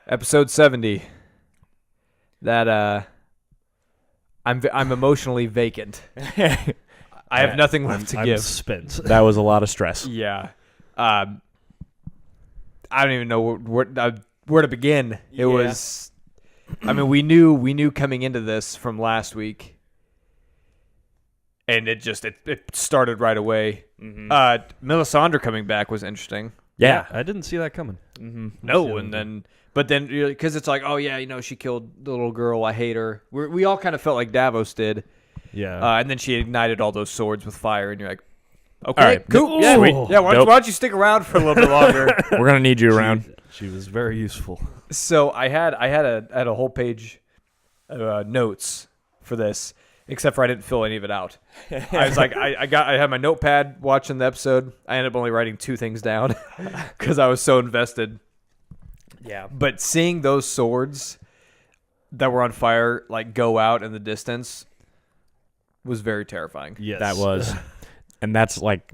Episode 70. That I'm emotionally vacant. I have nothing left to give. I'm spent. That was a lot of stress. Yeah. I don't even know where to begin. It was. I mean, we knew coming into this from last week, and it started right away. Mm-hmm. Melisandre coming back was interesting. Yeah. I didn't see that coming. Mm-hmm. No, but then because it's like, oh yeah, she killed the little girl. I hate her. We all kind of felt like Davos did. Yeah. And then she ignited all those swords with fire, and you're like, okay, all right. cool, Yeah, sweet. Yeah, why don't you stick around for a little bit longer? We're gonna need you around. She was very useful. So I had a whole page of notes for this, except for I didn't fill any of it out. I was like, I had my notepad watching the episode. I ended up only writing 2 things down because I was so invested. Yeah. But seeing those swords that were on fire like go out in the distance was very terrifying. Yes. That was. And that's like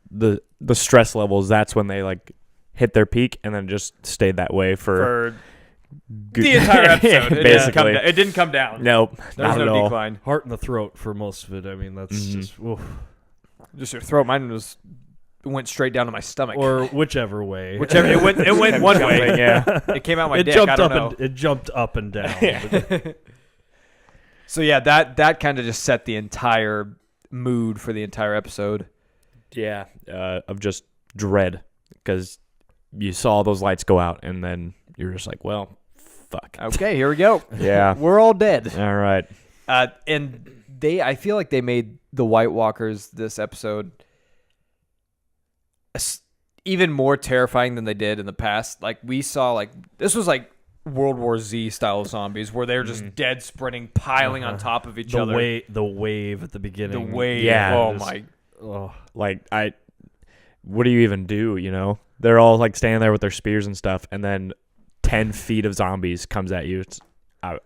the stress levels, that's when they like hit their peak and then just stayed that way for the entire episode. Basically. It didn't come down. Nope. There was not no at all. decline. Heart in the throat for most of it. I mean, that's just... Oof. Just your throat. Mine went straight down to my stomach. Or whichever way. Whichever it went one way. Yeah. It came out my dick. Jumped I don't up know. it jumped up and down. So yeah, that kind of just set the entire mood for the entire episode. Yeah. Of just dread, because you saw those lights go out and then you're just like, well, fuck. Okay, here we go. Yeah. We're all dead. All right. And I feel like they made the White Walkers this episode even more terrifying than they did in the past. Like we saw, this was like World War Z style zombies where they're just dead sprinting, piling on top of each other. The wave at the beginning. The wave. Yeah. Oh my. Oh. Like, what do you even do, They're all like standing there with their spears and stuff, and then 10 feet of zombies comes at you.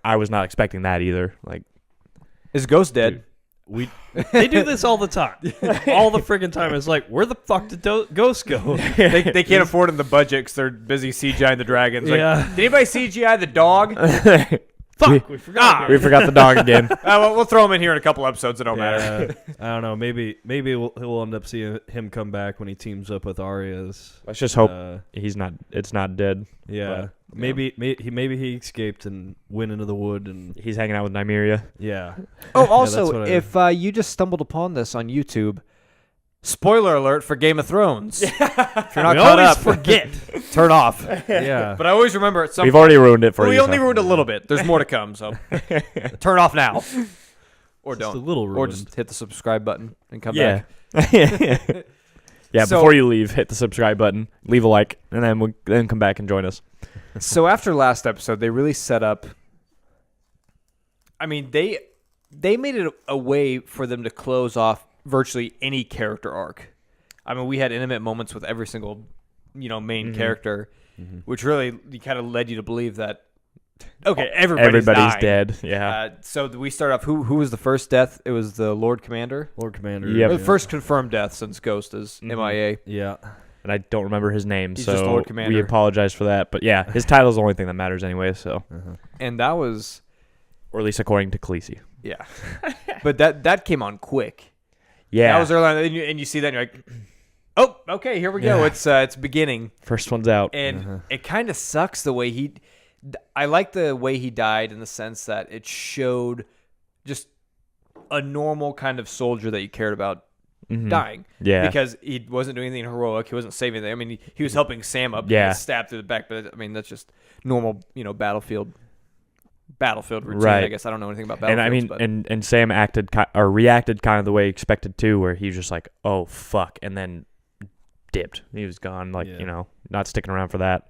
I was not expecting that either. Like, is Ghost dead? They do this all the time. All the friggin' time. It's like, where the fuck did Ghosts go? They can't afford in the budget because they're busy CGIing the dragons. Like, Yeah. did anybody CGI the dog? Fuck, we forgot. we forgot the dog again. Well, we'll throw him in here in a couple episodes. It don't matter. I don't know. Maybe we'll end up seeing him come back when he teams up with Arya's. Let's just hope it's not dead. Yeah. But, maybe he escaped and went into the wood and he's hanging out with Nymeria. yeah. Oh, also, that's if you just stumbled upon this on YouTube, spoiler alert for Game of Thrones. If you're not caught up, forget. turn off. Yeah. But I always remember at some We've point. already ruined it for We you. only ruined a little bit. There's more to come, so turn off now. Or Just don't. a little Or ruined. just hit the subscribe button and come Yeah. back. Yeah, So- before you leave, hit the subscribe button, leave a like, and then come back and join us. So after last episode, they really set up. I mean, they made it a way for them to close off virtually any character arc. I mean, we had intimate moments with every single, main character, which really kind of led you to believe that. Okay, everybody's dying. dead. Yeah. So we start off. Who was the first death? It was the Lord Commander. Lord Commander. Yep. Or the first confirmed death since Ghost is MIA. Yeah. And I don't remember his name, He's so just Lord Commander. we apologize for that. But yeah, his title is the only thing that matters anyway. So, And that was, or at least according to Khaleesi. yeah. But that came on quick. Yeah. That was early on, and you see that, and you're like, oh, okay, here we go. It's beginning. First one's out. And it kind of sucks the way I like the way he died in the sense that it showed just a normal kind of soldier that you cared about dying. Yeah. Because he wasn't doing anything heroic. He wasn't saving anything. I mean, he was helping Sam up. Yeah. And get stabbed through the back. But, I mean, that's just normal, battlefield routine. Right. I guess I don't know anything about And battlefields. I mean, and Sam reacted kind of the way he expected to, where he was just like, "Oh fuck," and then dipped. He was gone, not sticking around for that.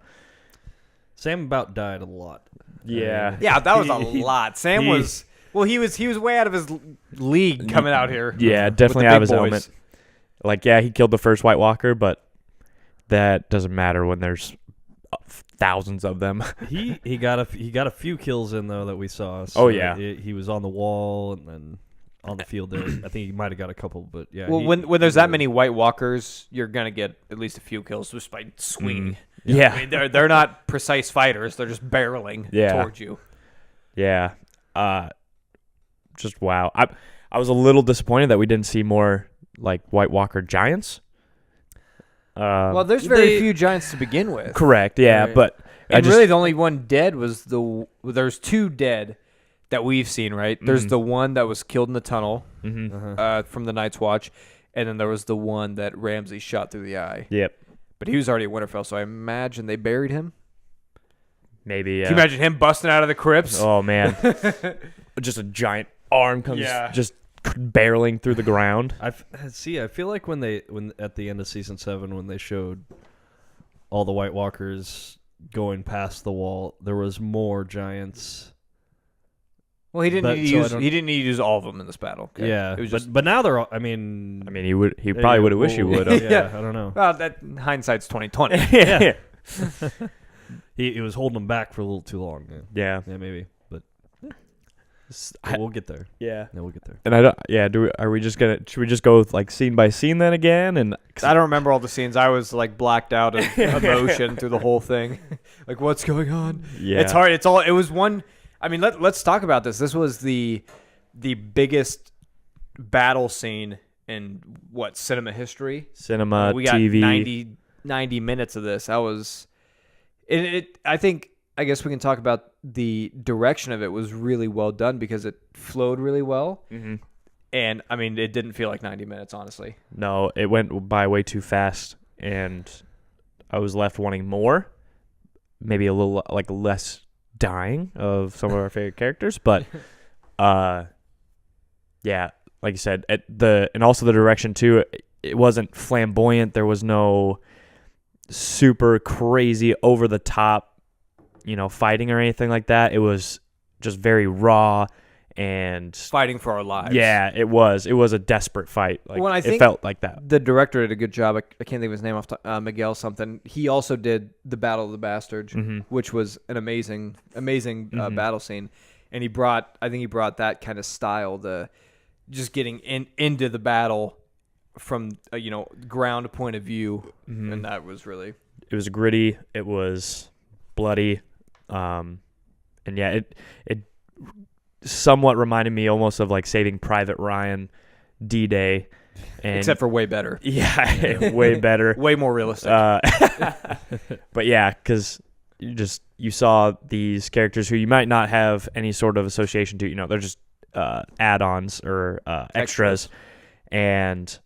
Sam about died a lot. Yeah. Yeah, that was a lot. Sam was he was way out of his league coming out here. Yeah, with definitely the out of big his boys. element. Like, yeah, he killed the first White Walker, but that doesn't matter when there's thousands of them. He got a few kills in though that we saw. Oh, yeah. He was on the wall and then on the field there. I think he might have got a couple, but yeah. Well, when there's that many White Walkers, you're gonna get at least a few kills just by swinging. Yeah. I mean, they're not precise fighters. They're just barreling towards you. Yeah. Just wow. I was a little disappointed that we didn't see more like White Walker giants. Well, there's very few giants to begin with. Correct. Yeah, Right. but And really, the only one dead was there's two dead that we've seen, right? There's the one that was killed in the tunnel from the Night's Watch, and then there was the one that Ramsay shot through the eye. Yep. But he was already at Winterfell, so I imagine they buried him. Maybe. Can you imagine him busting out of the crypts? Oh man, just a giant arm comes just barreling through the ground. I feel like when at the end of season 7 when they showed all the White Walkers going past the wall, there was more giants. Well, he didn't need to use all of them in this battle. Okay? Yeah, it was just. but now they're all. I mean, He probably would have wished he would have. Yeah, I don't know. Well, that hindsight's 2020. Yeah. He was holding them back for a little too long. Yeah. Yeah, maybe. But we'll get there. Yeah. No, we'll get there. And I don't. Yeah. Should we just go with, like, scene by scene then again? And I don't remember all the scenes. I was like blacked out of emotion through the whole thing. Like, what's going on? Yeah. It's hard. It was one. I mean, let's talk about this. This was the biggest battle scene in cinema history. Cinema, We got TV. 90 minutes of this. I guess we can talk about the direction of it was really well done because it flowed really well. Mm-hmm. And I mean, it didn't feel like 90 minutes, honestly. No, it went by way too fast, and I was left wanting more. Maybe a little like less dying of some of our favorite characters, but yeah, like you said, and also the direction too. It wasn't flamboyant. There was no super crazy over the top, fighting or anything like that. It was just very raw and Fighting for our lives. yeah, it was a desperate fight. Like, Well, I think it felt like that. The director did a good job. I can't think of his name off Miguel something. He also did the Battle of the Bastards, which was an amazing battle scene. And I think he brought that kind of style, the just getting into the battle from ground point of view, and that was really. It was gritty. It was bloody, and yeah, it somewhat reminded me almost of like Saving Private Ryan, D-Day, and Except for way better. yeah, way better, Way more realistic. but yeah, because you saw these characters who you might not have any sort of association to. They're just add-ons or extras, and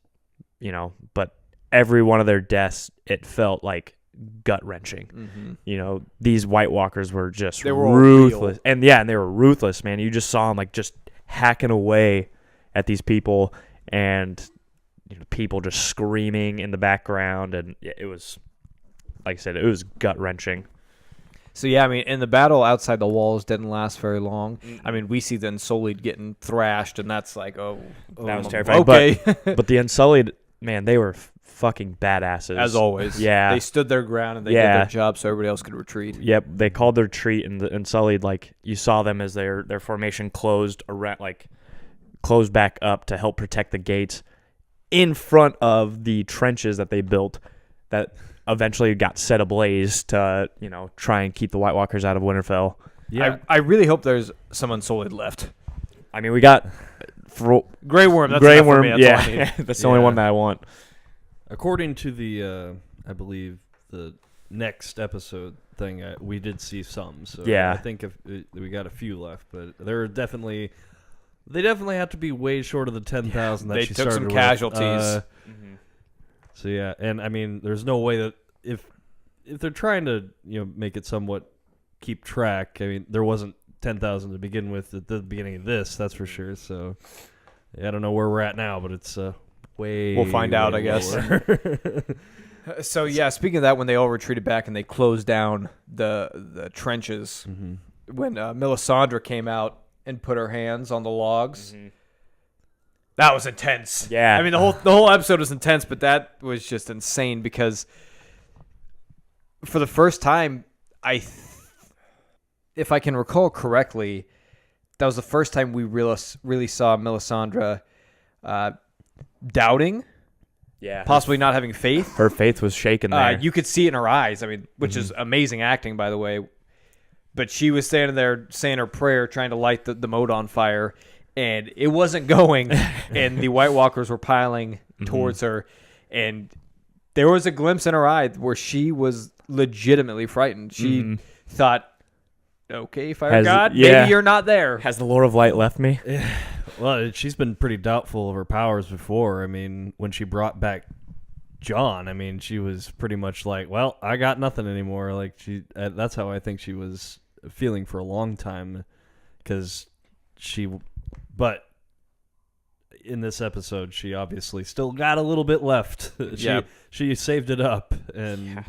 but every one of their deaths, it felt like gut-wrenching. These White Walkers were just ruthless, and they were ruthless, man. You just saw them like just hacking away at these people, and people just screaming in the background, and it was, like I said, it was gut-wrenching. So yeah, I mean, in the battle outside the walls didn't last very long. I mean, we see the Unsullied getting thrashed, and that's like, that was terrifying. Okay, But the Unsullied, man, they were fucking badasses. as always. Yeah. They stood their ground and they did their job so everybody else could retreat. Yep, they called their retreat, and the Unsullied, like, you saw them as their formation closed back up to help protect the gates in front of the trenches that they built that eventually got set ablaze to, try and keep the White Walkers out of Winterfell. Yeah, I really hope there's some Unsullied left. I mean, we got Grey Worm. That's Grey enough for Worm. me. That's all I Yeah, need. that's the only one that I want. according to the I believe the next episode thing, we did see some. So Yeah. I think if we got a few left, but they definitely have to be way short of the 10,000 that They she took started some with. casualties. So yeah, and I mean, there's no way that if they're trying to make it somewhat keep track. I mean, there wasn't 10,000 to begin with at the beginning of this, that's for sure. So yeah, I don't know where we're at now, but it's way. We'll find out, I guess. So yeah, speaking of that, when they all retreated back and they closed down the trenches, when Melisandre came out and put her hands on the logs. That was intense. Yeah. I mean, the whole episode was intense, but that was just insane because for the first time, if I can recall correctly, that was the first time we really saw Melisandre doubting Yeah. possibly not having faith. Her faith was shaken there. You could see it in her eyes. I mean, which is amazing acting, by the way. But she was standing there saying her prayer, trying to light the moat on fire, and it wasn't going. And the White Walkers were piling towards her, and there was a glimpse in her eye where she was legitimately frightened. She thought, "Okay, fire god, maybe you're not there." Has the Lord of Light left me? Well, she's been pretty doubtful of her powers before. I mean, when she brought back John, I mean, she was pretty much like, well, I got nothing anymore. Like, that's how I think she was feeling for a long time, because but in this episode, she obviously still got a little bit left. She saved it up, and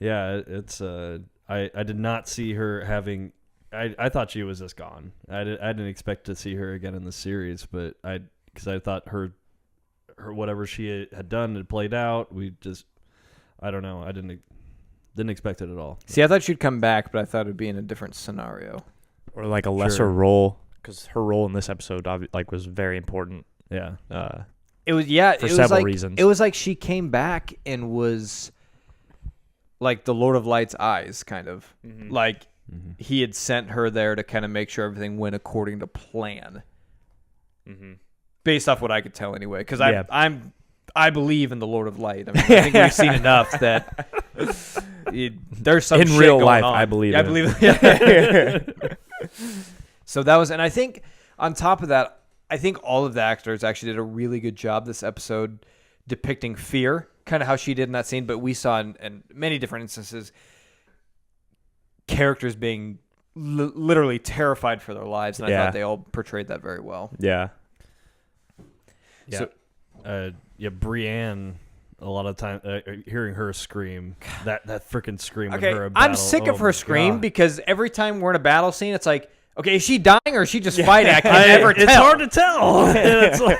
it's I did not see her having. I thought she was just gone. I didn't expect to see her again in the series, but because I thought her whatever she had done had played out. I don't know. I didn't expect it at all. See, I thought she'd come back, but I thought it'd be in a different scenario or like a lesser role, because her role in this episode was very important. Yeah. It was for several reasons. It was like she came back and was like the Lord of Light's eyes, kind of like. He had sent her there to kind of make sure everything went according to plan. Based off what I could tell anyway, because I believe in the Lord of Light. I mean, I think we've seen enough that there's some in shit real going life. on. I believe. I in believe. It. So that was, and I think on top of that, I think all of the actors actually did a really good job this episode depicting fear, kind of how she did in that scene. But we saw in many different instances characters being literally terrified for their lives, and I thought they all portrayed that very well. Yeah. So, Brienne, a lot of time hearing her scream, that freaking scream. Okay, when her I'm sick of her scream because every time we're in a battle scene, it's like, okay, is she dying or is she just fighting? I can never tell. It's hard to tell. It's like,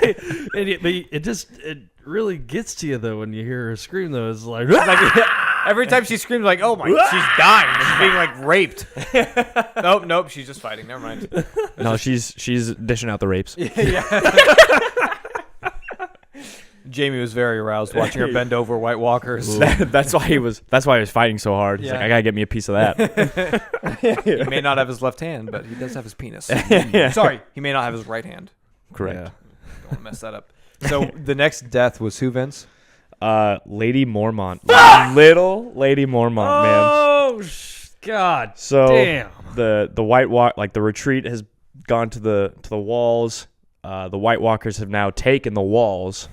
it really gets to you though when you hear her scream. Though it's like every time she screams, like, oh my, she's dying. She's being like raped. Nope, she's just fighting. Never mind. No, she's dishing out the rapes. Jamie was very aroused watching her bend over White Walkers. That's why he was fighting so hard. He's like, I gotta get me a piece of that. He may not have his left hand, but he does have his penis. Sorry, he may not have his right hand. Correct. Don't want to mess that up. So the next death was who, Vince? Lady Mormont. Little Lady Mormont, man. Oh, God. So damn. The White Walk, like the retreat has gone to the walls. The White Walkers have now taken the walls,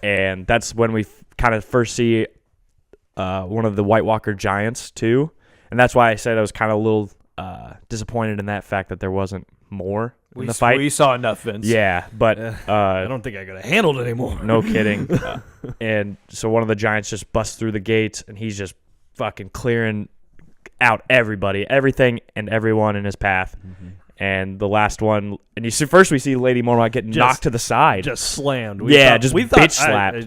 and that's when we kind of first see one of the White Walker giants too. And that's why I said I was kind of a little disappointed in that fact that there wasn't more in the fight. We saw enough, Vince. Yeah, but I don't think I could have handled it anymore. No kidding. And so one of the giants just busts through the gates, and he's just fucking clearing out everything and everyone in his path. And the last one, and you see, first we see Lady Mormont get knocked to the side, just slammed. We thought bitch slapped.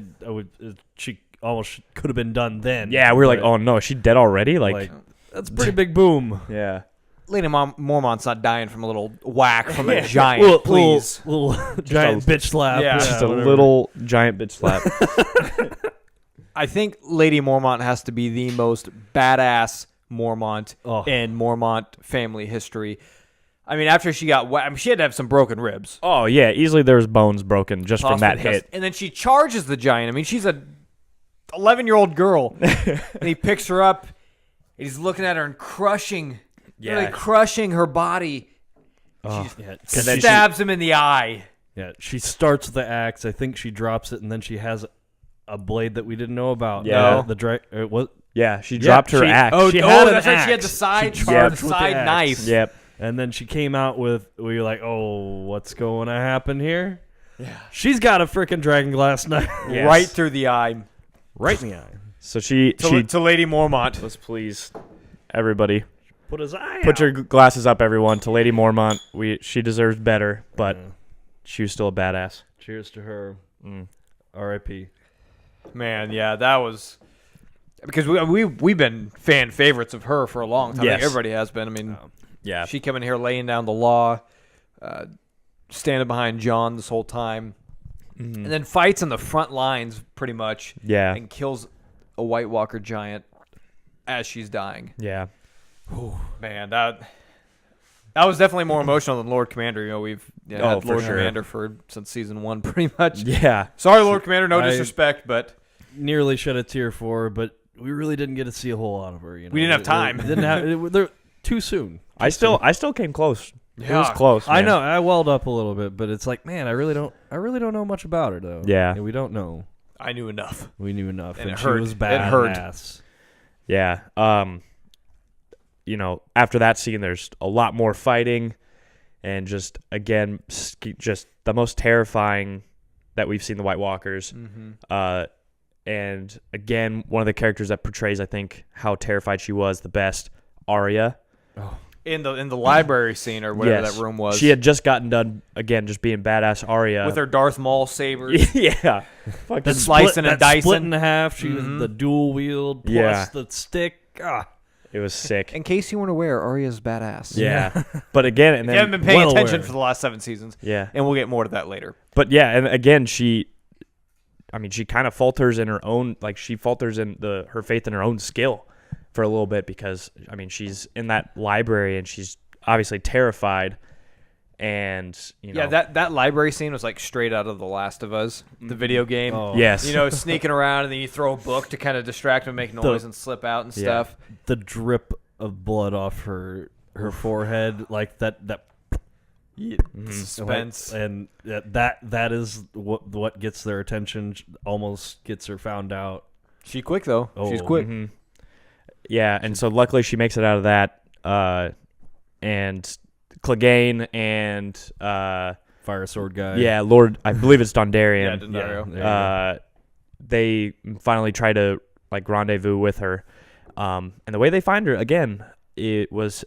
She almost could have been done then. Yeah, we were like, oh no, is she dead already? Like that's a pretty big boom. Yeah. Lady Mormont's not dying from a little whack from a giant, please. Little giant bitch slap. Yeah, just a little giant bitch slap. I think Lady Mormont has to be the most badass Mormont in Mormont family history. I mean, after she got whacked, she had to have some broken ribs. Oh, yeah. Easily there was bones broken just from that hit. And then she charges the giant. I mean, she's a 11-year-old girl. And he picks her up. And he's looking at her and crushing her body. She stabs him in the eye. Yeah, she starts with the axe. I think she drops it, and then she has a blade that we didn't know about. Yeah. Yeah, she dropped her axe. Oh, she had that's an right. She had axe. the side knife. Yep. And then she came out with, we were like, oh, what's going to happen here? Yeah. She's got a freaking dragon glass knife. Yes. Right through the eye. Right in the eye. So she to Lady Mormont. Let's please, everybody. Put his eye Put your glasses up, everyone. To Lady Mormont. She deserves better, but she was still a badass. Cheers to her. R.I.P. Man, yeah, that was... Because we've been fan favorites of her for a long time. Yes. I think everybody has been. I mean... Yeah, she coming here laying down the law, standing behind John this whole time. and then fights in the front lines pretty much. Yeah. And kills a White Walker giant as she's dying. Yeah. Whew, man, that was definitely more emotional than Lord Commander. You know, we've had for Lord sure. Commander since season 1 pretty much. Yeah. Sorry, Lord Commander, no I- disrespect, but Nearly shed a tear for her, but we really didn't get to see a whole lot of her. You know, We didn't have time. They're too soon. I still came close. It was Yeah. close. I man. know. I welled up a little bit, but it's like, man, I really don't know much about her though. Yeah. We don't know. I knew enough. We knew enough, And it she hurt. was It badass. hurt. Yeah. You know, after that scene, there's a lot more fighting, and just again, just the most terrifying that we've seen the White Walkers. And again, one of the characters that portrays, I think, how terrified she was the best, Arya. In the library scene or whatever Yes. that room was. She had just gotten done again, just being badass Arya with her Darth Maul sabers. yeah, fucking That slicing and that split dicing. in half. She was the dual wield plus Yeah. the stick. Ah. It was sick. In case you weren't aware, Arya's badass. Yeah, but again, and You haven't then been paying well attention aware. for the last 7 seasons, yeah, and we'll get more to that later. but yeah, and again, she kind of falters in her own, she falters in her faith in her own skill for a little bit because she's in that library and she's obviously terrified, and Yeah, that library scene was like straight out of The Last of Us, the video game. Oh. yes, You know, sneaking around, and then you throw a book to kind of distract and make noise and slip out and Yeah. stuff. The drip of blood off her forehead, like that Suspense. and that is what gets their attention. Almost gets her found out. She's quick though. She's Oh. quick. Mhm. Yeah, and so luckily she makes it out of that, and Clegane and Fire sword guy. yeah, Lord, I believe it's Yeah, Dondarrion. Dondarrion. there you go. They finally try to rendezvous with her, and the way they find her again, it was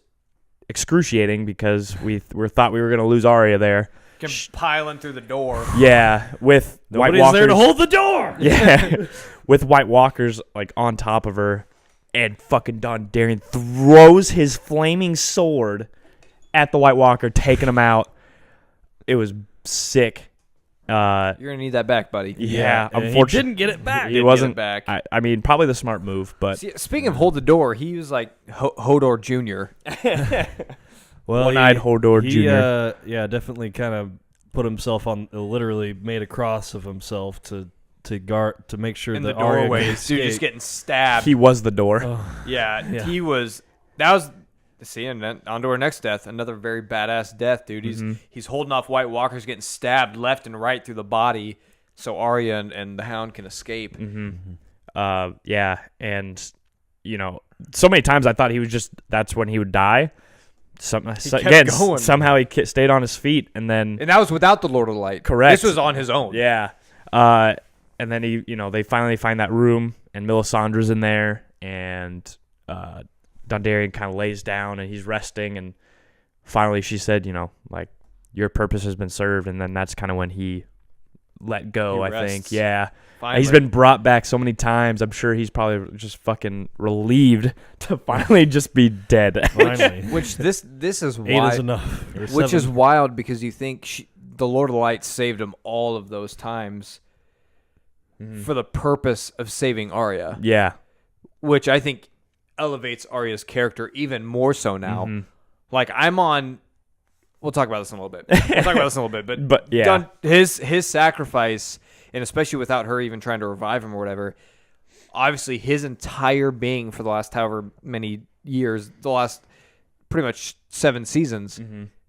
excruciating because we thought we were gonna lose Arya there. Come piling through the door. Yeah, with Nobody's White Walkers there to hold the door. Yeah, with White Walkers on top of her, and fucking Dondarrion throws his flaming sword at the White Walker, taking him out. It was sick. You're gonna need that back, buddy. Yeah, and he unfortunately, didn't get it back. he Didn't get wasn't it back. probably the smart move, but See, speaking of hold the door, he was like Hodor Jr. Well, One-eyed Hodor Jr. Yeah, definitely kind of put himself on. Literally made a cross of himself to guard to make sure in that the Arya could doorways. Dude, just escape. getting stabbed. he was the door. Yeah, Yeah. he was. That was. See, and then on to our next death. Another very badass death, dude. He's holding off White Walkers, getting stabbed left and right through the body, so Arya and the Hound can escape. Yeah, and so many times I thought that's when he would die. kept Again, going. somehow he stayed on his feet, and then And that was without the Lord of Light. Correct. This was on his own. yeah, and then they finally find that room, and Melisandre's in there, and Dondarrion kind of lays down and he's resting, and finally she said, your purpose has been served, and then that's kind of when he let go. He I think, rests. yeah. Finally. He's been brought back so many times. I'm sure he's probably just fucking relieved to finally just be dead. Finally, Which this is 8 why. is enough. Or Which 7. is wild because you think the Lord of the Light saved him all of those times for the purpose of saving Arya, Yeah. which I think elevates Arya's character even more so now. Mm-hmm. Like I'm on. We'll talk about this in a little bit. But yeah. His sacrifice, and especially without her even trying to revive him or whatever. Obviously, his entire being for the last however many years, the last pretty much 7 seasons,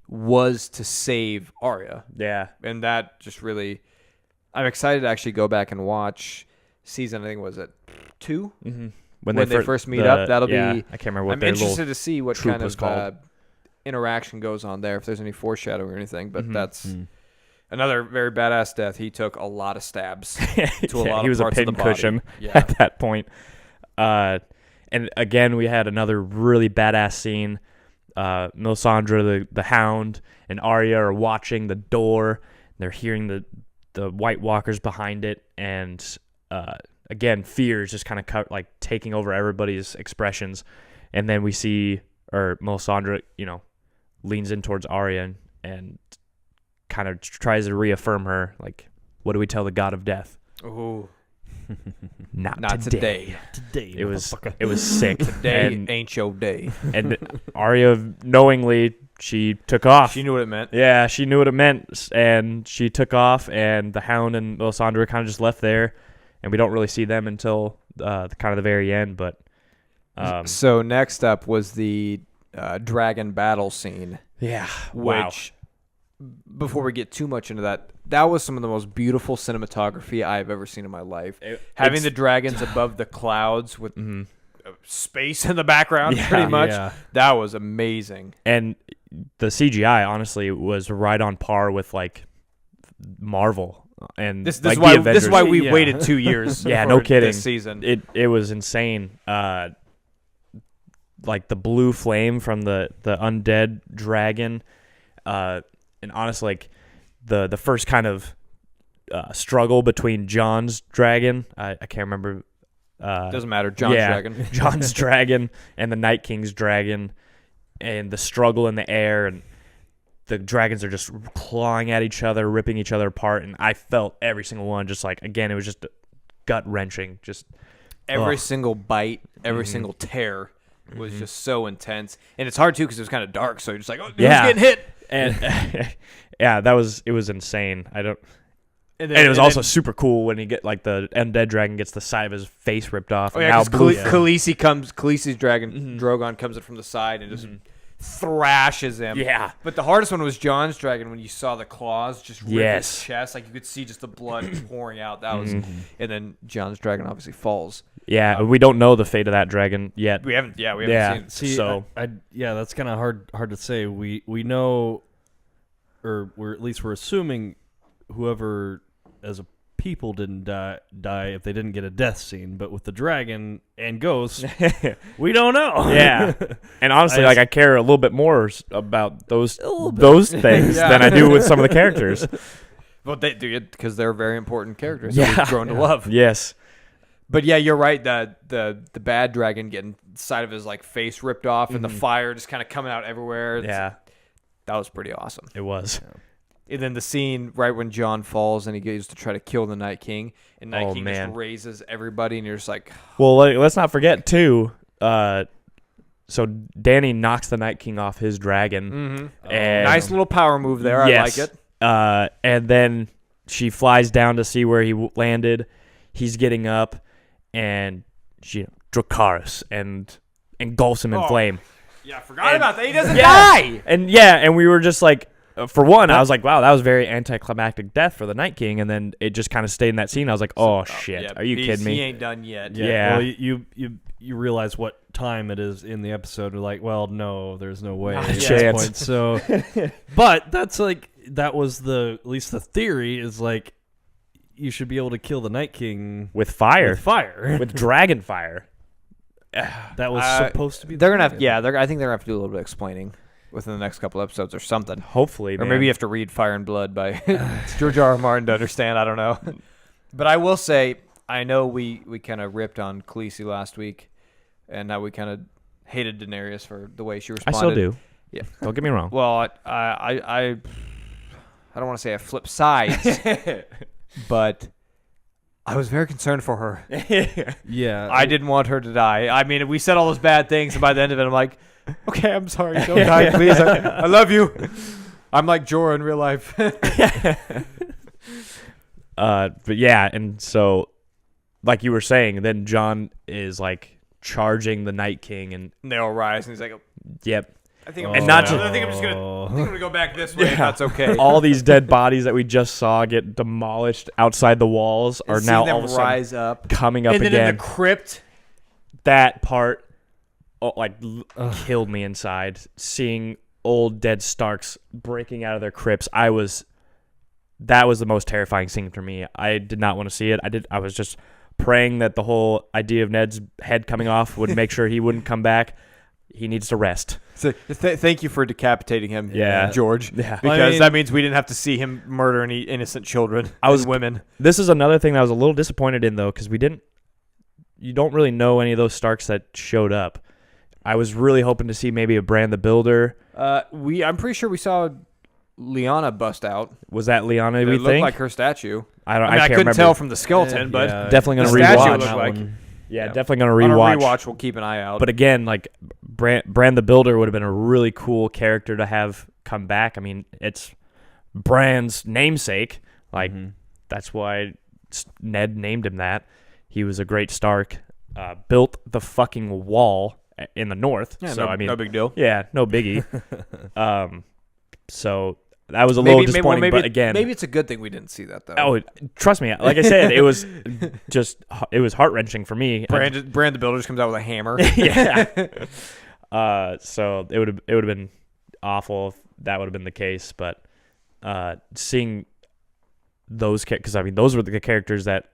was to save Arya. Yeah. And that just really, I'm excited to actually go back and watch season, I think, was it 2? Mm-hmm. When they first meet up, that'll yeah, be, I can't remember what I'm their interested little to see what troop kind was of called. interaction goes on there, if there's any foreshadowing or anything, but that's another very badass death. He took a lot of stabs to a lot he of was a parts of the body. pincushion Yeah. at that point. And again, we had another really badass scene. Melisandre, the Hound, and Arya are watching the door. They're hearing the White Walkers behind it, and again, fear is just kind of taking over everybody's expressions. And then we see, Melisandre, leans in towards Arya and kind of tries to reaffirm her, like, what do we tell the god of death? Ooh, Not not today. Today, It was sick. Today and, ain't your day. and Arya knowingly she took off. She knew what it meant. Yeah, she knew what it meant, and she took off. And the Hound and Melisandre kind of just left there, and we don't really see them until the very end. But So next up was the dragon battle scene. yeah, wow. Which, before we get too much into that, that was some of the most beautiful cinematography I've ever seen in my life. Having the dragons above the clouds with space in the background, Yeah. pretty much. Yeah. That was amazing. And the CGI honestly was right on par with like Marvel and This like is the why Avengers. we Yeah. waited 2 years. Yeah, for no kidding. This season. It was insane. Like the blue flame from the undead dragon, and honestly, like the first kind of struggle between John's dragon. I can't remember. Doesn't matter. John's dragon. John's dragon and the Night King's dragon, and the struggle in the air, and the dragons are just clawing at each other, ripping each other apart, and I felt every single one. Just like again, it was just gut wrenching. Just Every ugh. single bite, every single tear was just so intense, and it's hard too because it was kind of dark. So you're just like, oh, Yeah. who's getting hit? And yeah, it was insane. And And it was also super cool when he get like the undead dragon gets the side of his face ripped off. Oh and yeah, now because blue. Khaleesi's dragon Drogon comes in from the side and just thrashes him. Yeah. But the hardest one was John's dragon when you saw the claws just rip Yes. his chest, like you could see just the blood pouring out. That was, and then John's dragon obviously falls. Yeah, we don't know the fate of that dragon yet. We haven't seen it. See, So- yeah, that's kind of hard to say. We know, or we're at least we're assuming whoever as a people didn't die if they didn't get a death scene. But with the dragon and ghost, we don't know. Yeah, and honestly, I like I care a little bit more about those things Yeah. than I do with some of the characters. Well, they do it because they're very important characters. Yeah. That we've grown to love. Yes. But yeah, you're right. The bad dragon getting the side of his like face ripped off and the fire just kind of coming out everywhere. Yeah, That was pretty awesome. it was. And then the scene right when John falls and he goes to try to kill the Night King, and Night Oh, King man. just raises everybody, and you're just like, Well, let's not forget too. So Danny knocks the Night King off his dragon. And nice little power move there. Yes. I like it. And then she flies down to see where he landed. He's getting up, and she Dracarys and engulfs him in Oh. flame. Yeah, I forgot about that. He doesn't Yeah. die. And we were just like, for one, I was like, wow, that was very anticlimactic death for the Night King, and then it just kind of stayed in that scene. I was like, oh shit, Yeah, are you kidding He me? ain't done yet. Yeah. Well, you realize what time it is in the episode. You're like, well, no, there's no way Not at a this chance. point. So, but that's like that was at least the theory is like you should be able to kill the Night King With fire, with fire. with dragon fire. That was supposed to be. They're gonna have. Yeah, I think they're gonna have to do a little bit of explaining within the next couple episodes or something. Hopefully, Or man. maybe you have to read Fire and Blood by George R. R. Martin to understand. I don't know. But I will say, I know we kind of ripped on Khaleesi last week, and how we kind of hated Daenerys for the way she I responded. still do. Yeah. Don't get me wrong. Well, I don't want to say I flip sides, but I was very concerned for her. Yeah, I didn't want her to die. I mean, we said all those bad things, and by the end of it, I'm like, okay, I'm sorry. Don't die, please. I love you. I'm like Jorah in real life. But yeah, and so, like you were saying, then John is like charging the Night King, and And they all rise, and he's like, yep, I think I'm And just not gonna, just- I think I'm gonna go back this way. If that's okay. all these dead bodies that we just saw get demolished outside the walls are And now seeing all them of a sudden rise up, coming up and then again. in the crypt. That part, killed me inside. Seeing old dead Starks breaking out of their crypts, that was the most terrifying scene for me. I did not want to see it. I was just praying that the whole idea of Ned's head coming off would make sure he wouldn't come back. He needs to rest. So thank you for decapitating him, Yeah. George. Yeah. Because I mean- that means we didn't have to see him murder any innocent children. And women. This is another thing that I was a little disappointed in, though, because you don't really know any of those Starks that showed up. I was really hoping to see maybe a Bran the Builder. I'm pretty sure we saw Lyanna bust out. Was that Lyanna, It we looked think? like her statue. I don't. I mean, I can't couldn't remember. tell from the skeleton, but Definitely gonna the statue rewatch looked that like. one. Yeah, Yeah. definitely gonna On a rewatch. rewatch, we'll keep an eye out. But again, like Bran the Builder would have been a really cool character to have come back. I mean, it's Bran's namesake. Like that's why Ned named him that. He was a great Stark. Built the fucking wall in the north. yeah, So no, I mean, no big deal. yeah, no biggie. So that was a little disappointing. But again, maybe it's a good thing we didn't see that though. oh, trust me. Like I said, it was it was heart wrenching for me. Brand the Builder just comes out with a hammer. Yeah. So it would have been awful if that would have been the case. But seeing those because I mean those were the characters that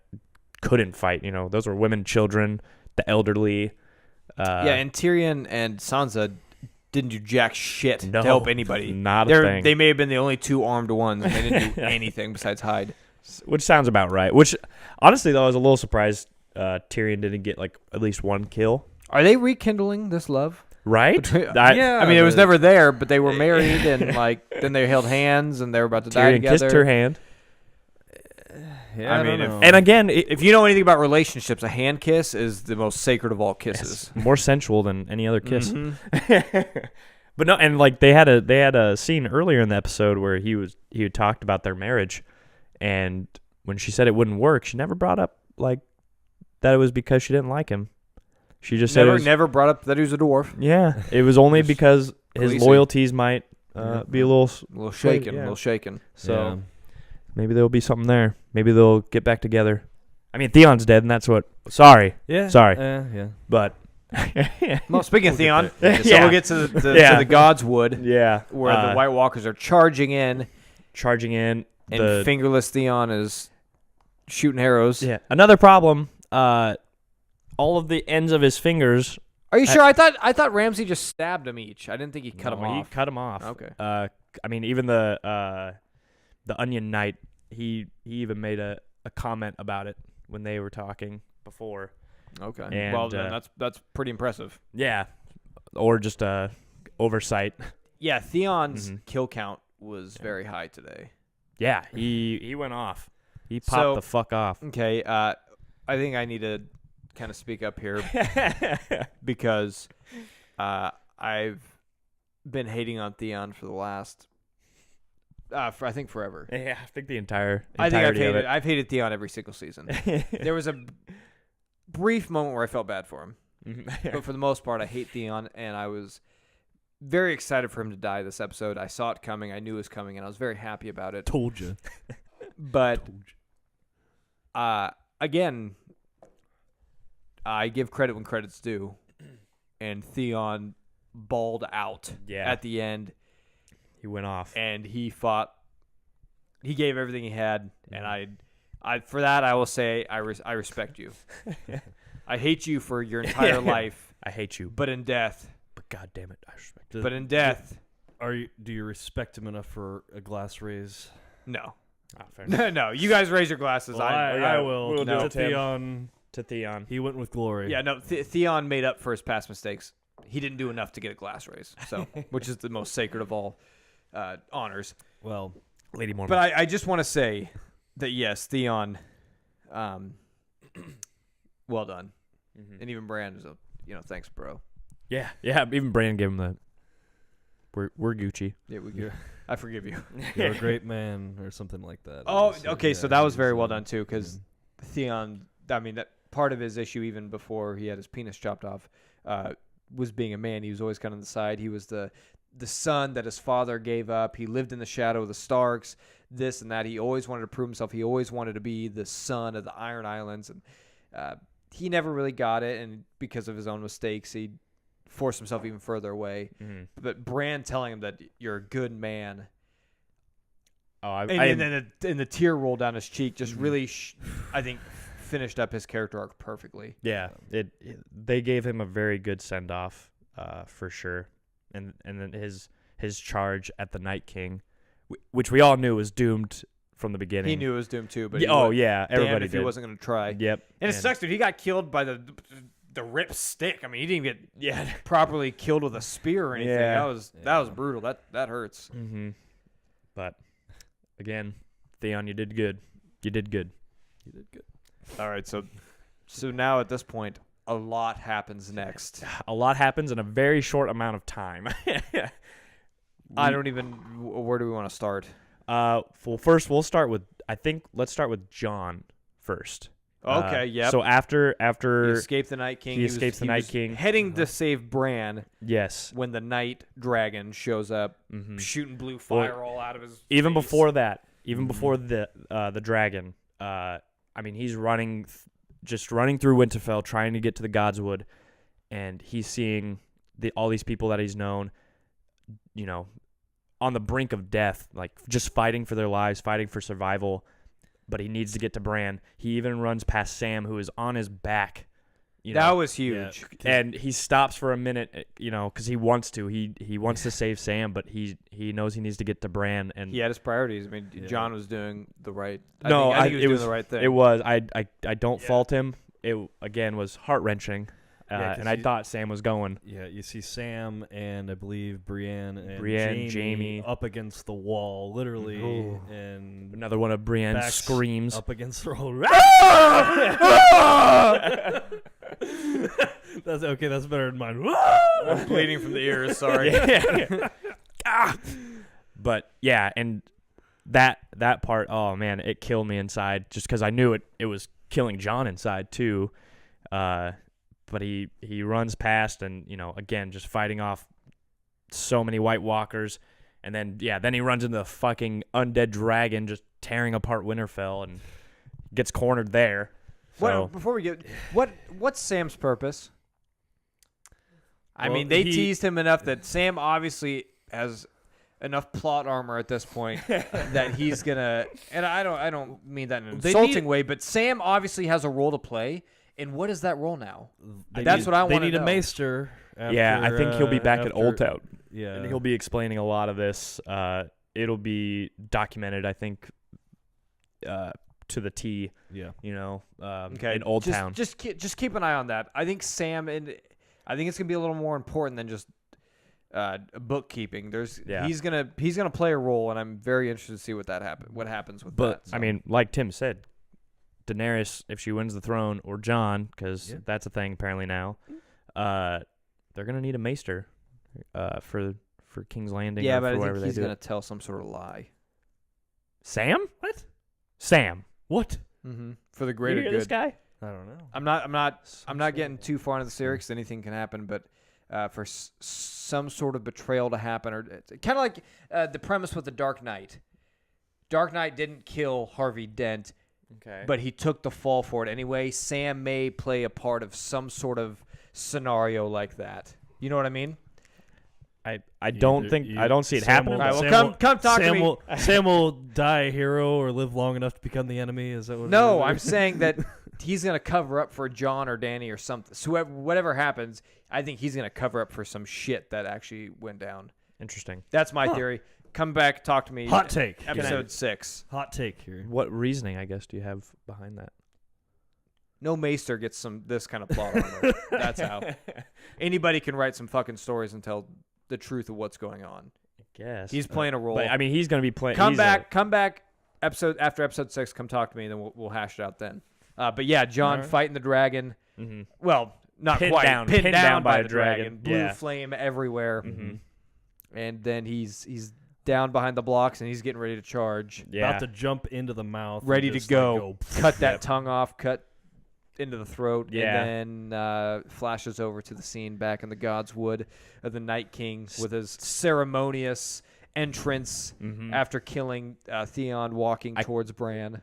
couldn't fight. You know, those were women, children, the elderly. Yeah, and Tyrion and Sansa didn't do jack shit to No, help anybody. not a thing. They may have been the only two armed ones, and they didn't do anything besides hide. Which sounds about right. Which honestly though, I was a little surprised Tyrion didn't get like at least one kill. Are they rekindling this love? Right? Yeah. I mean, it was never there, but they were married, and like then they held hands, and they were about to die Tyrion together. kissed her hand. Yeah, I mean, don't know. And again, If you know anything about relationships, a hand kiss is the most sacred of all kisses. more sensual than any other kiss. Mhm. But no, and like they had a scene earlier in the episode where he had talked about their marriage, and when she said it wouldn't work, she never brought up like that it was because she didn't like him. She just said it was, Never brought up that he was a dwarf. yeah, it was only because his Khaleesi. loyalties might be a little. A little shaken, Yeah. a little shaken. So maybe there'll be something there. Maybe they'll get back together. I mean, Theon's dead, and that's what. Sorry, yeah. sorry. Yeah. but Well, speaking of Theon, so Yeah. we'll get to the Yeah. to the God's Wood, yeah, where the White Walkers are charging in, charging in. and fingerless Theon is shooting arrows. Yeah. Another problem. All of the ends of his fingers. Are you sure? I thought Ramsay just stabbed them each. I didn't think he cut them off. He cut them off. Okay. I mean, even the Onion Knight. He even made a comment about it when they were talking before. Okay. And, Well, then that's pretty impressive. Yeah. Or just oversight. Yeah, Theon's Mhm. kill count was very high today. Yeah. He went off. He popped So- the fuck off. Okay. I think I need to kind of speak up here because I've been hating on Theon for the last, I think forever. Yeah, I think the entirety I've of it. I've hated Theon every single season. There was a brief moment where I felt bad for him, but for the most part, I hate Theon, and I was very excited for him to die this episode. I saw it coming. I knew it was coming, and I was very happy about it. Told you. But again, I give credit when credit's due, and Theon balled out Yeah. at the end, He went off. and he fought. He gave everything he had, and I for that I will say I respect you. I hate you for your entire life, I hate you. but in death, But God damn it, I respect it. but in death, Do you respect him enough for a glass raise? no, Oh, fair enough. no. You guys raise your glasses. I will. we'll do To it, Tim. Theon, To Theon. he went with glory. Yeah, no. Theon made up for his past mistakes. He didn't do enough to get a glass raise, so which is the most sacred of all honors. Well, Lady Mormon. But I just want to say that yes, Theon, well done, and even Bran is thanks, bro. yeah, even Brandon gave him that. We're Gucci. Yeah, I forgive you. you're a great man, or something like that. Oh, So, okay, yeah, so that was he very well done too, because Theon. I mean, that part of his issue, even before he had his penis chopped off, was being a man. He was always kind of on the side. He was the son that his father gave up. He lived in the shadow of the Starks, this and that. He always wanted to prove himself. He always wanted to be the son of the Iron Islands, and he never really got it. And because of his own mistakes, he forced himself even further away. Mm-hmm. But Bran telling him that you're a good man, Oh, and then the tear rolled down his cheek, just Mm-hmm. really, I think, finished up his character arc perfectly. yeah. They gave him a very good send off, for sure. And then his charge at the Night King, which we all knew was doomed from the beginning. He knew it was doomed too, but Yeah, damned everybody if did. he wasn't going to try. Yep. And it sucks, dude. He got killed by the rip stick. I mean, he didn't get Yeah. properly killed with a spear or anything. Yeah. That was brutal. That hurts. Mm-hmm. But again, Theon, you did good. You did good. You did good. All right, so now at this point, a lot happens next. A lot happens in a very short amount of time. I don't even. Where do we want to start? Well, first let's start with John first. Okay, yep. So after He escaped the Night King. he escapes the he Night was King. heading to save Bran yes, when the Night Dragon shows up, Mhm. shooting blue fire all out of his. even face. before that, before the dragon, I mean, he's just running through Winterfell, trying to get to the Godswood, and he's seeing all these people that he's known, you know, on the brink of death, like just fighting for their lives, fighting for survival. But he needs to get to Bran. He even runs past Sam, who is on his back. That was huge. And he stops for a minute, because he wants to. He wants to save Sam, but he knows he needs to get to Bran. And He had his priorities. I mean, John was doing the right. I think he was doing the right thing. It was. I don't fault him. It again was heart wrenching, and I thought Sam was going. Yeah, you see Sam and I believe Brienne and Jamie up against the wall, literally, Ooh. and Another one of Brienne's backs screams. up against the wall. That's okay. That's better than mine. I'm bleeding from the ears. Sorry. But yeah, and that part, oh man, it killed me inside just because I knew it was killing John inside too. But he runs past and again just fighting off so many White Walkers, and then he runs into the fucking undead dragon just tearing apart Winterfell and gets cornered there. So, Before we get what's Sam's purpose? I Well, mean, they he- teased him enough that Sam obviously has enough plot armor at this point that he's gonna. And I don't mean that in an They insulting need- way, but Sam obviously has a role to play. And what is that role now? They That's need- what I They wanna need a know. maester. yeah, I think he'll be back at Old Town. Yeah, And he'll be explaining a lot of this. It'll be documented, I think, to the T. Yeah. Okay, in Old just, Town. Just keep an eye on that. I think Sam I think it's gonna be a little more important than just bookkeeping. He's gonna play a role, and I'm very interested to see what happens with But that. So. I mean, like Tim said, Daenerys, if she wins the throne, or John, because that's a thing apparently now, they're gonna need a maester for King's Landing. yeah, or but for I whatever think they he's do. gonna tell some sort of lie. Sam? What? Sam? What? For the You greater hear good. this guy? I don't know. I'm not getting too far into the series because anything can happen, but for some sort of betrayal to happen, or kind of like the premise with the Dark Knight. Dark Knight didn't kill Harvey Dent, Okay. but he took the fall for it anyway. Sam may play a part of some sort of scenario like that. You know what I mean? I don't see it happening. All right, well, Sam come talk to me. Sam will die a hero or live long enough to become the enemy. Is that what? No, it is? I'm saying that he's going to cover up for John or Danny or something. So whatever happens, I think he's going to cover up for some shit that actually went down. Interesting. That's my theory. Come back, talk to me. Hot take. Episode 6. Hot take here. What reasoning, I guess, do you have behind that? No maester gets this kind of plot armor. That's how. Anybody can write some fucking stories and tell the truth of what's going on. I guess He's playing a role. But I mean, he's going to be playing. Come back. After episode 6. Come talk to me, and then we'll hash it out then. But yeah, John Alright. fighting the dragon. Mm-hmm. Well, not Pinned quite. down- Pinned pinned down down by by the a dragon. dragon. Blue Yeah. flame everywhere. Mm-hmm. And then he's down behind the blocks, and he's getting ready to charge. Yeah. About to jump into the mouth. Ready and to just, go. Like, Cut that tongue off. Cut into the throat. Yeah. And then flashes over to the scene back in the Godswood of the Night King with his ceremonious entrance after killing Theon walking towards Bran.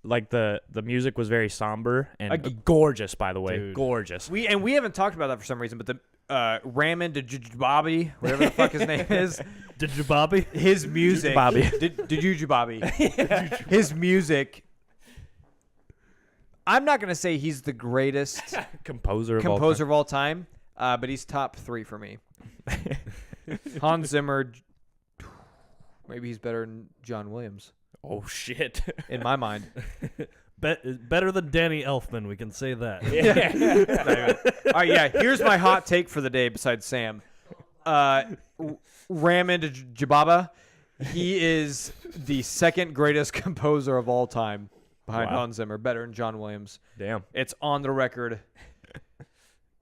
Like the music was very somber and gorgeous, by the way. Dude. Gorgeous. We haven't talked about that for some reason, but the Ramin Djibouti, whatever the fuck his name is, Did you, Bobby? his music, Djibouti, his music. I'm not gonna say he's the greatest Composer composer of all time, but he's top 3 for me. Hans Zimmer, maybe he's better than John Williams Oh shit. in my mind. Better than Danny Elfman, we can say that. All right, yeah. Here's my hot take for the day. Besides Sam, Ramin Djibouti, he is the second greatest composer of all time. behind Wow. Hans Zimmer, better than John Williams. Damn. It's on the record.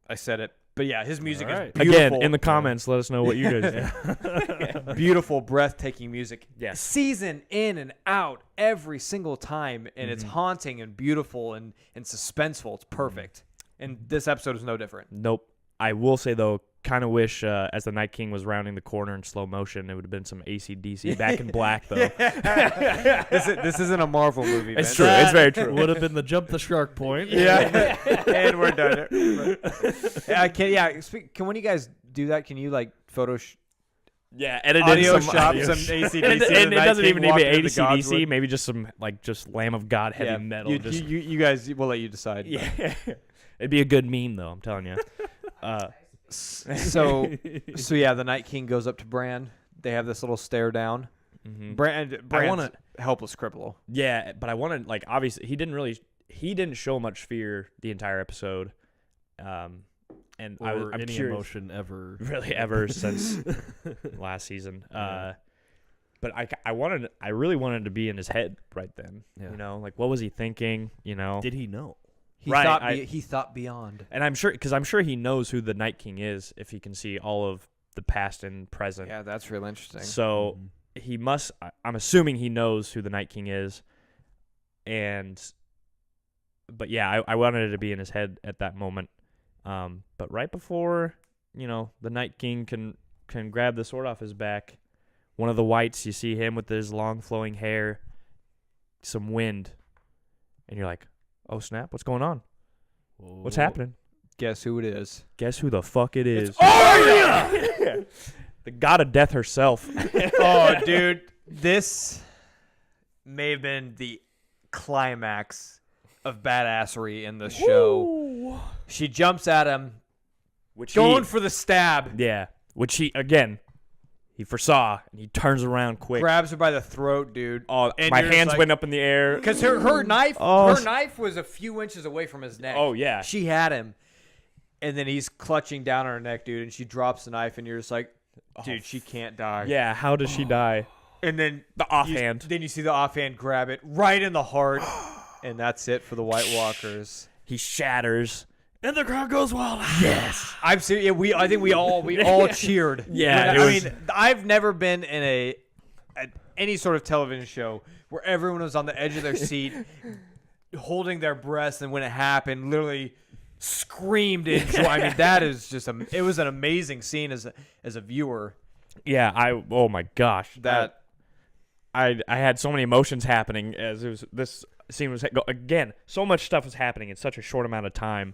I said it. But yeah, his music All is right. beautiful. Again, in the comments, let us know what you guys think. Beautiful, breathtaking music. Yes. Season in and out every single time, and it's Mm-hmm. haunting and beautiful and suspenseful. It's perfect. And this episode is no different. Nope. I will say, though, kind of wish as the Night King was rounding the corner in slow motion, it would have been some AC/DC Back in Black, though. This isn't a Marvel movie, It's man. true. It's very true. Would have been the jump the shark point. Yeah. And we're done. Can one of you guys do that? Can you like Yeah, edit audio in some shop audio some sh- AC/DC? and it doesn't even need to be AC/DC. AC/DC. Maybe just some just Lamb of God heavy metal. You guys, we'll let you decide. Yeah, it'd be a good meme though. I'm telling you. So yeah, the Night King goes up to Bran. They have this little stare down. Brand's helpless cripple. Yeah, but I wanted like obviously he didn't show much fear the entire episode, and Or I'm any curious, emotion ever. really ever since last season. But I really wanted to be in his head right then. Yeah. You know, like what was he thinking? You know, Did he know? He Right, he thought beyond. and I'm sure he knows who the Night King is if he can see all of the past and present. Yeah, that's real interesting. So he must. I'm assuming he knows who the Night King is, but yeah, I wanted it to be in his head at that moment. But right before the Night King can grab the sword off his back, one of the whites, you see him with his long flowing hair, some wind, and you're like, oh snap, what's going on? What's happening? Guess who it is? Guess who the fuck it is? Arya! The god of death herself. Oh, dude, this may have been the climax of badassery in the show. She jumps at him, going for the stab, Yeah, which he foresaw, and he turns around quick. grabs her by the throat, dude. Oh, And my you're just hands like- went up in the air. Because her knife, Oh. her knife was a few inches away from his neck. Oh, yeah. she had him, and then he's clutching down on her neck, dude. And she drops the knife, and you're just like, dude, she can't die. Yeah, how does she die? And then The offhand. then you see the offhand grab it right in the heart, and that's it for the White Walkers. He shatters. And the crowd goes wild. Yes. I'm serious. I think we all cheered. Yeah, I it was- mean, I've never been in any sort of television show where everyone was on the edge of their seat, holding their breath, and when it happened, literally screamed in joy. I mean, that is just it was an amazing scene as a viewer. Yeah, oh my gosh. That I had so many emotions happening as this scene was again. So much stuff was happening in such a short amount of time.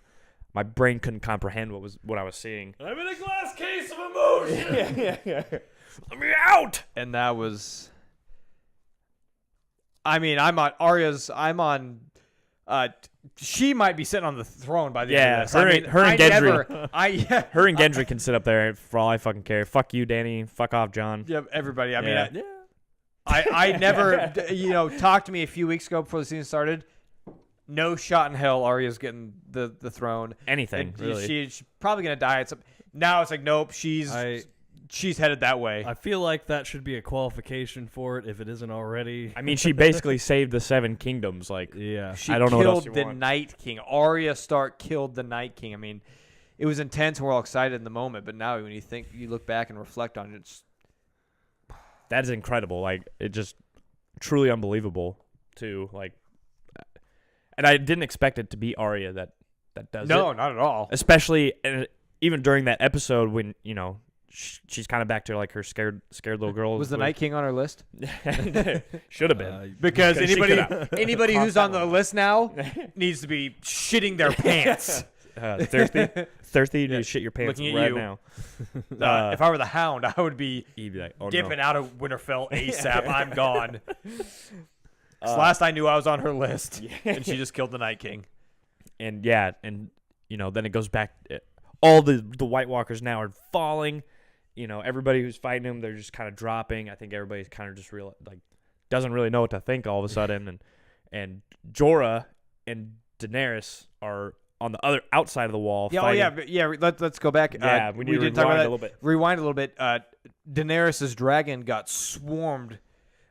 My brain couldn't comprehend what I was seeing. I'm in a glass case of emotion. Let me out. and that was. I mean, I'm on Arya's. I'm on. She might be sitting on the throne by the end of this. her and Gendry. Her and Gendry can sit up there for all I fucking care. Fuck you, Danny. Fuck off, John. Yeah, everybody. I mean, Yeah. I never, talked to me a few weeks ago before the season started. No shot in hell Arya's getting the throne. Anything, And really. She's probably going to die. Now it's like, nope, she's headed that way. I feel like that should be a qualification for it if it isn't already. I mean, she basically saved the Seven Kingdoms. Like, Yeah. She I don't know what else killed you the want. Night King. Arya Stark killed the Night King. I mean, it was intense and we're all excited in the moment, but now when you look back and reflect on it, it's that is incredible. Like, it just truly unbelievable too. Like, and I didn't expect it to be Arya that does no, it. not at all. Especially even during that episode when she's kind of back to like her scared little girl. Was the Night King on our list? Should have been. Because Because she anybody Cross who's that on the one. list now needs to be shitting their pants. Thirsty, you need to shit your pants Looking at right you. now. If I were the Hound, I would be You'd be like, oh dipping no. out of Winterfell ASAP. I'm gone. 'Cause last I knew, I was on her list, and she just killed the Night King. And yeah, and then it goes back. All the White Walkers now are falling. Everybody who's fighting them, they're just kind of dropping. I think everybody's kind of just doesn't really know what to think all of a sudden. And Jorah and Daenerys are on the other outside of the wall. Yeah, fighting. Let's go back. Yeah, we need to didn't talk rewind about a little bit. Rewind a little bit. Daenerys' dragon got swarmed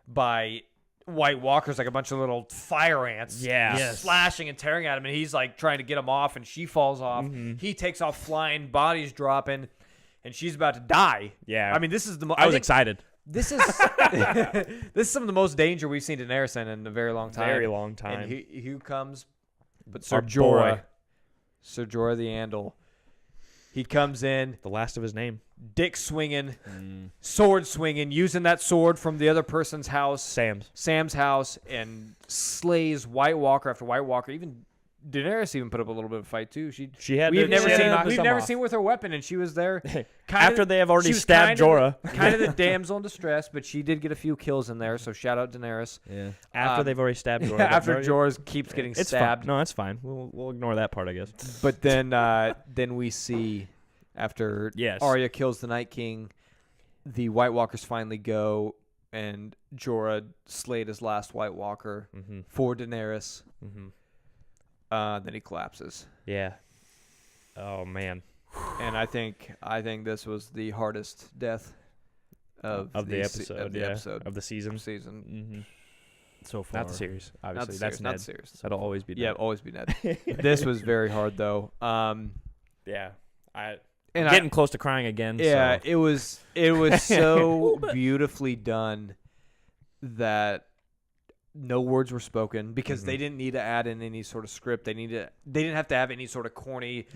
by White Walkers like a bunch of little fire ants. Yeah. Yes. Slashing and tearing at him, and he's like trying to get him off, and she falls off. He takes off flying, bodies dropping, and she's about to die. Yeah. I mean, this is the I was excited. This is this is some of the most danger we've seen Daenerys in a very long time. Very long time. And who comes? But Our Ser Jorah. boy. Ser Jorah the Andal. He comes in, The last of his name. dick swinging, sword swinging, using that sword from the other person's house, Sam's house, and slays White Walker after White Walker. Even Daenerys even put up a little bit of a fight too. She had we've to- never she had to seen knock we've some never off. seen with her weapon, and she was there. After they have already she was stabbed Jorah. kind of the damsel in distress, but she did get a few kills in there. So shout out Daenerys. Yeah. After they've already stabbed Jorah. After Jorah keeps getting It's stabbed. fine. No, that's fine. We'll ignore that part, I guess. But then we see after Yes. Arya kills the Night King, the White Walkers finally go, and Jorah slayed his last White Walker for Daenerys. Then he collapses, Yeah. Oh man. and I think this was the hardest death of the episode. Of the season. So far. Not the series, Not obviously. the That's series, not Ned. the series. That'll always be Ned. Yeah, always be Ned. This was very hard though. Yeah. I'm And getting close to crying again. Yeah, so. it was so beautifully done that no words were spoken because they didn't need to add in any sort of script. They didn't have to have any sort of corny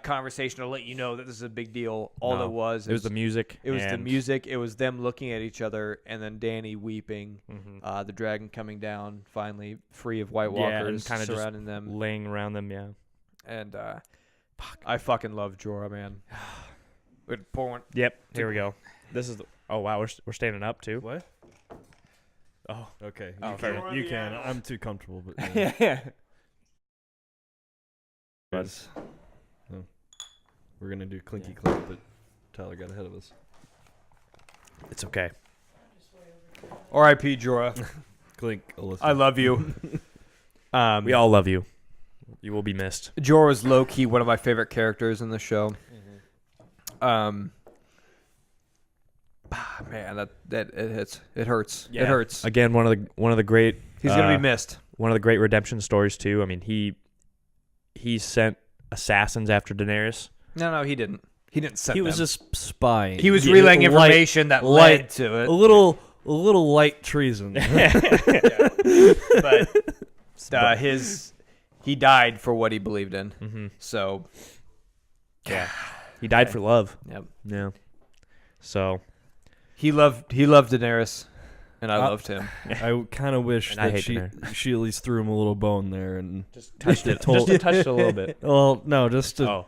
conversation to let you know that this is a big deal. All it was the music. It was the music. It was them looking at each other, and then Dany weeping. The dragon coming down, finally free of White Walkers, kind of surrounding them, laying around them. Yeah. and I fucking love Jorah, man. Yep. Here we go. This is the. Oh wow, we're standing up too. What? Oh. Okay. Oh, You fair can. enough. You can. I'm too comfortable. But But we're gonna do clinky clink, but Tyler got ahead of us. it's okay. R.I.P. Jorah. Clink, Alyssa. I love you. We all love you. You will be missed. Jorah's low key one of my favorite characters in the show. Man, that it hits. It hurts. Yeah. It hurts. Again, one of the great. He's gonna be missed. One of the great redemption stories too. I mean, he sent assassins after Daenerys. No, he didn't. He didn't send He was them. just spying. He was Yeah, relaying light- information that light- led to it. a little light treason. But he died for what he believed in. So Yeah, he died for love. yep. Yeah. So He loved Daenerys, and I loved him. I kind of wish And I that hate she at least threw him a little bone there and just touched it. Told- Just touched it a little bit. well, no, just to Oh.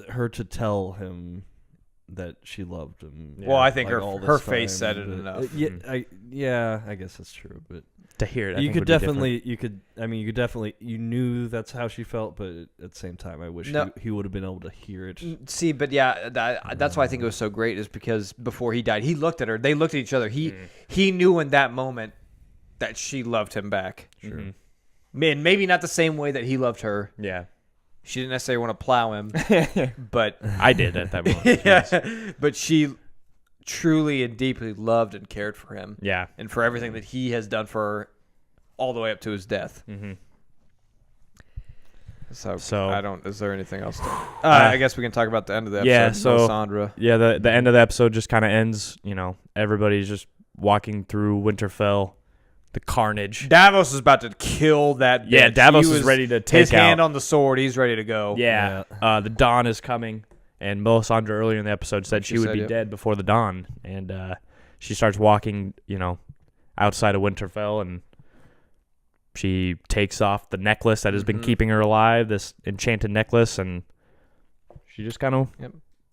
her to tell him that she loved him. Well, I think like, all her this face time, said it but- enough. I guess that's true, but To hear it, I you think could would be definitely, you knew that's how she felt, but at the same time, I wish No. he would have been able to hear it. See, but yeah, that's why I think it was so great is because before he died, he looked at her. They looked at each other. He knew in that moment that she loved him back. Sure. Man, maybe not the same way that he loved her. Yeah, She didn't necessarily want to plow him, but I did at that moment. yeah, but she truly and deeply loved and cared for him. Yeah. And for everything that he has done for her all the way up to his death. So I don't. Is there anything else? I guess we can talk about the end of the episode. Yeah, so- Sandra. Yeah, the end of the episode just kind of ends. Everybody's just walking through Winterfell, the carnage. Davos is about to kill that. Yeah, bitch. Davos He is was- ready to take his hand out. on the sword. He's ready to go. Yeah, the dawn is coming, and Melisandre earlier in the episode said she would said, be yep. dead before the dawn, and she starts walking, outside of Winterfell, and she takes off the necklace that has been keeping her alive, this enchanted necklace, and she just kind of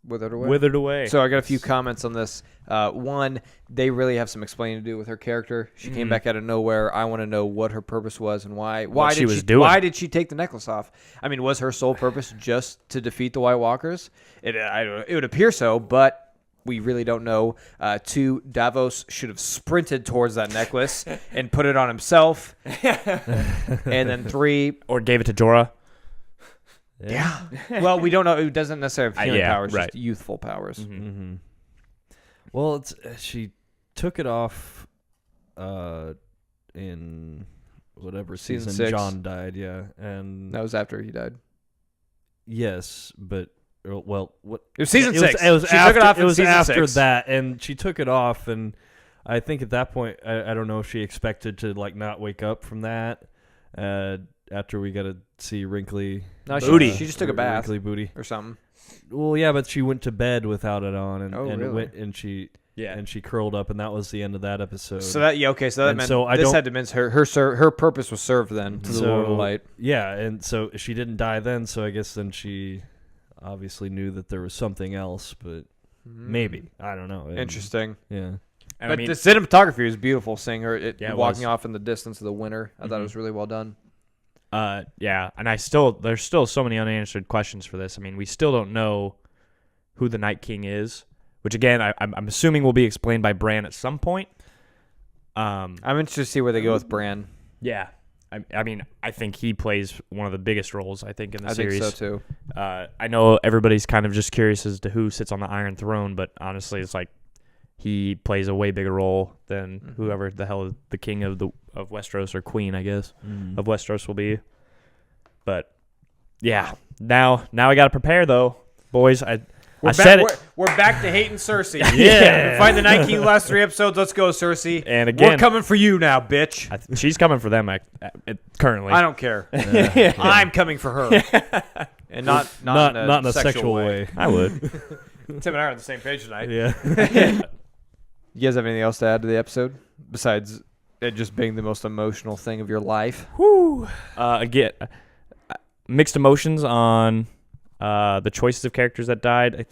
withered away. So I got a few comments on this. One, they really have some explaining to do with her character. She came back out of nowhere. I want to know what her purpose was and why. Why she did was doing. Why did she take the necklace off? I mean, was her sole purpose just to defeat the White Walkers? It would appear so, but we really don't know. Two, Davos should have sprinted towards that necklace and put it on himself. And then three, or gave it to Jorah. yeah. Well, we don't know. It doesn't necessarily have healing yeah, powers, right. just youthful powers. Well, she took it off in whatever Season season 6. John died. Yeah, and That was after he died. yes, but well, what It was season it 6. Was She after, took it off it in was season after 6. that, and she took it off, and I think at that point, I don't know if she expected to like not wake up from that. After we got to see wrinkly No, Booty. She just took a bath wrinkly booty. or something. Well, yeah, but she went to bed without it on, and, Oh, and really? went and she Yeah. and she curled up, and that was the end of that episode. So that So that And meant so I this don't- had to mean her purpose was served then to the Lord of So, Light. Yeah, and so she didn't die then, so I guess then she obviously knew that there was something else, but maybe. I don't know. And, Interesting. Yeah. And But the cinematography was beautiful. Seeing her Yeah, it walking was. off in the distance of the winter, I thought it Mhm. was really well done. Yeah, and there's still so many unanswered questions for this. I mean, we still don't know who the Night King is, which again, I'm assuming will be explained by Bran at some point. I'm interested to see where they go with Bran. Yeah, I mean, I think he plays one of the biggest roles I think in the I series. think so too. I know everybody's kind of just curious as to who sits on the Iron Throne, but honestly, it's like he plays a way bigger role than whoever the hell the king of Westeros or queen, I guess, of Westeros will be. But yeah, now I got to prepare though, boys. We're back to hating Cersei. Yeah. Find the Night King last 3 episodes. Let's go, Cersei. And again, we're coming for you now, bitch. she's coming for them currently. I don't care. I'm coming for her. And not in a sexual way. I would. Tim and I are on the same page tonight. Yeah. You guys have anything else to add to the episode besides it just being the most emotional thing of your life? Whew. Again, mixed emotions on the choices of characters that died. I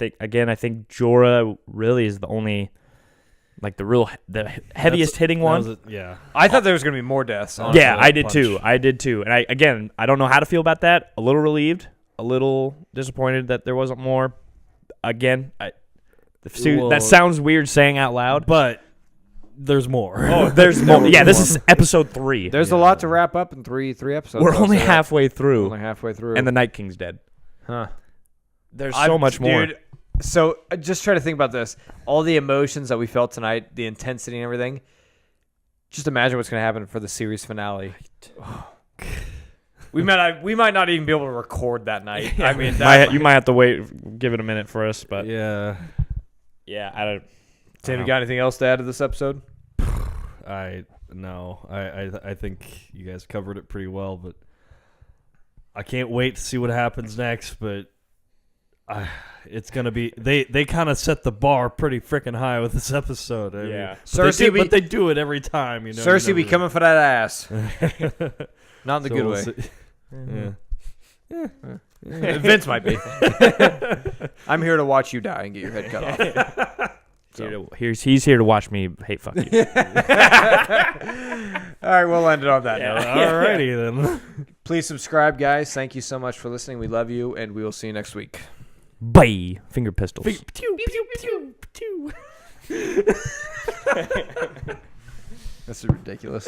think Jorah really is the only, like the heaviest hitting one. Yeah. I thought there was going to be more deaths. Honestly. Yeah, I did punch. too. And I don't know how to feel about that. A little relieved, a little disappointed that there wasn't more. Again, that sounds weird saying out loud, But there's more. oh, there's more. Yeah, this is episode 3. There's a lot to wrap up in three episodes. We're I'll only say that. halfway through, Only halfway through. and the Night King's dead. Huh. There's so much more. Dude, so just try to think about this. All the emotions that we felt tonight, the intensity and everything. Just imagine what's going to happen for the series finale. We might not even be able to record that night. I mean, You might have to wait, give it a minute for us, but Yeah. I don't. Tim, you got anything else to add to this episode? I think you guys covered it pretty well, but I can't wait to see what happens next. But it's gonna be they kind of set the bar pretty freaking high with this episode. I mean, Cersei, but they do it every time. You know, Cersei be coming for that ass. coming. Not in the good way. Yeah. Vince might be. I'm here to watch you die and get your head cut off. He's here to watch me hate fuck you. All right, we'll end it on that note. Alrighty then. Please subscribe, guys. Thank you so much for listening. We love you, and we will see you next week. Bye. Finger pistols. This is ridiculous.